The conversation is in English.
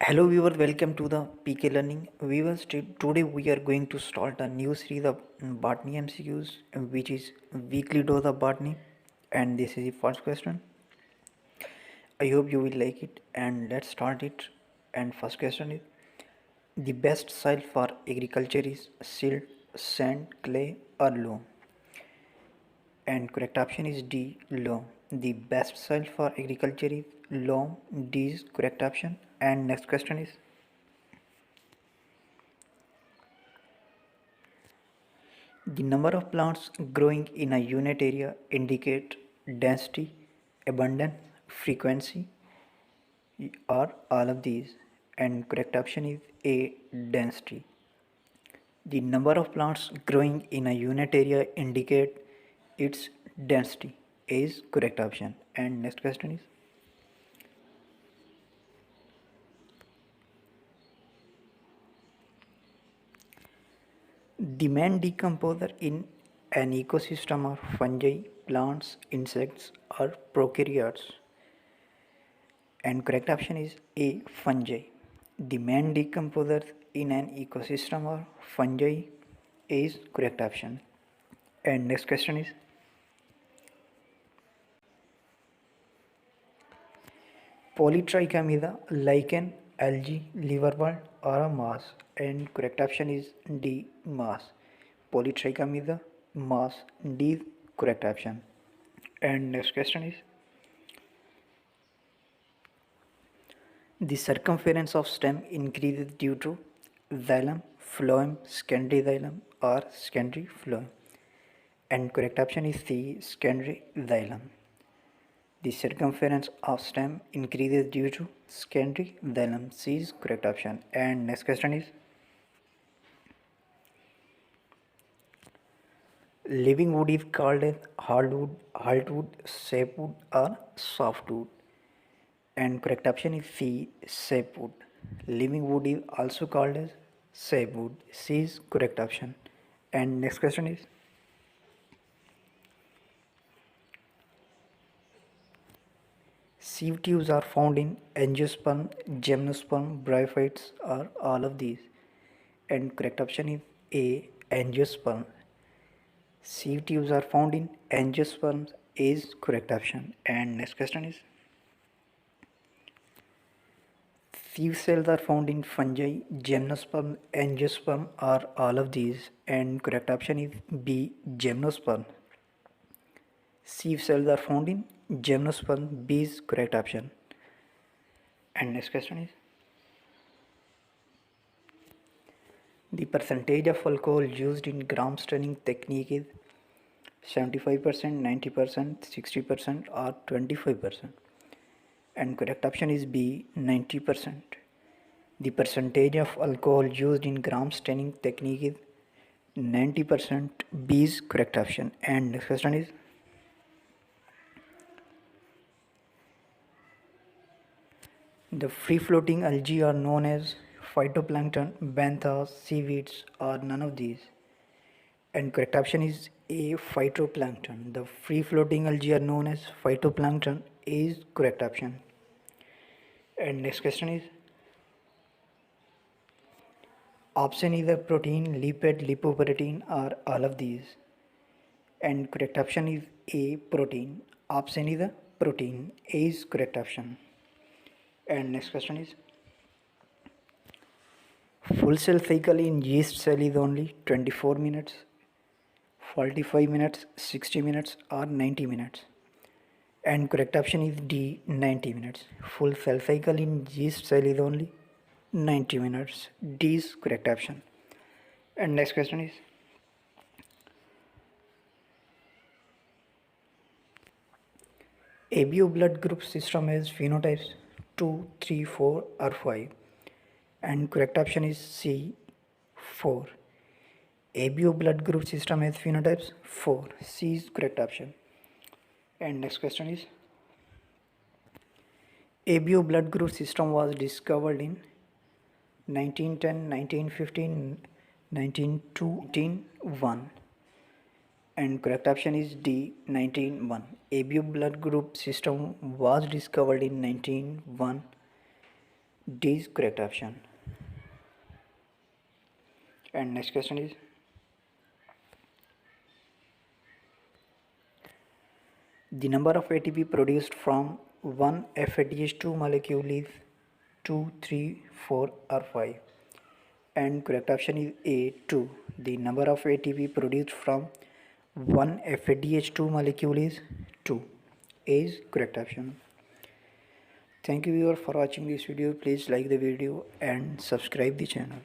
Hello viewer, welcome to the PK Learning. Viewers, today we are going to start a new series of botany MCQs, which is weekly dose of botany, and this is the first question. I hope you will like it, and let's start it. And first question is: the best soil for agriculture is silt, sand, clay, or loam? And correct option is D, loam. The best soil for agriculture is loam. D is correct option. And next question is: the number of plants growing in a unit area indicate density, abundance, frequency, or all of these. And correct option is A, density. The number of plants growing in a unit area indicate its density. A is correct option. And next question is: the main decomposer in an ecosystem are fungi, plants, insects, or prokaryotes. And correct option is A, fungi. The main decomposers in an ecosystem are fungi. A is correct option. And next question is: Polytrichomida, lichen, algae, liverwort, or a moss? And correct option is D, moss. Polytrichomida, moss. D is correct option. And next question is: the circumference of stem increases due to xylem, phloem, secondary xylem, or secondary phloem. And correct option is C, secondary xylem. The circumference of stem increases due to secondary xylem. C is correct option. And next question is: living wood is called as hardwood, heartwood, sapwood, or softwood. And correct option is C, sapwood. Living wood is also called as sapwood. C is correct option. And next question is: sieve tubes are found in angiosperm, gymnosperm, bryophytes, or all of these. And correct option is A, angiosperm. Sieve tubes are found in angiosperms is correct option. And next question is: sieve cells are found in fungi, gymnosperm, angiosperm, or all of these. And correct option is B, gymnosperm. Sieve cells are found in gymnosperm. B is correct option. And next question is: the percentage of alcohol used in gram staining technique is 75%, 90%, 60%, or 25%. And correct option is B, 90%. The percentage of alcohol used in gram staining technique is 90%. B is correct option. And next question is: the free floating algae are known as phytoplankton, benthos, seaweeds, or none of these. And correct option is A, phytoplankton. The free floating algae are known as phytoplankton. A is correct option. And next question is: option is a protein, lipid, lipoprotein, or all of these. And correct option is A, protein. Option is a protein. A is correct option. And next question is: full cell cycle in yeast cell is only 24 minutes, 45 minutes, 60 minutes, or 90 minutes. And correct option is D, 90 minutes. Full cell cycle in yeast cell is only 90 minutes. D is correct option. And next question is: ABO blood group system has phenotypes 2, 3, 4, or 5. And correct option is C, 4. ABO blood group system has phenotypes 4. C is correct option. And next question is: ABO blood group system was discovered in 1910, 1915, 1901. And correct option is D, 1901. ABO blood group system was discovered in 1901. D is correct option. And next question is, the number of ATP produced from one FADH2 molecule is 2, 3, 4 or 5. And correct option is A, 2. The number of ATP produced from one FADH2 molecule is 2. A is correct option. Thank you viewer for watching this video. Please like the video and subscribe the channel.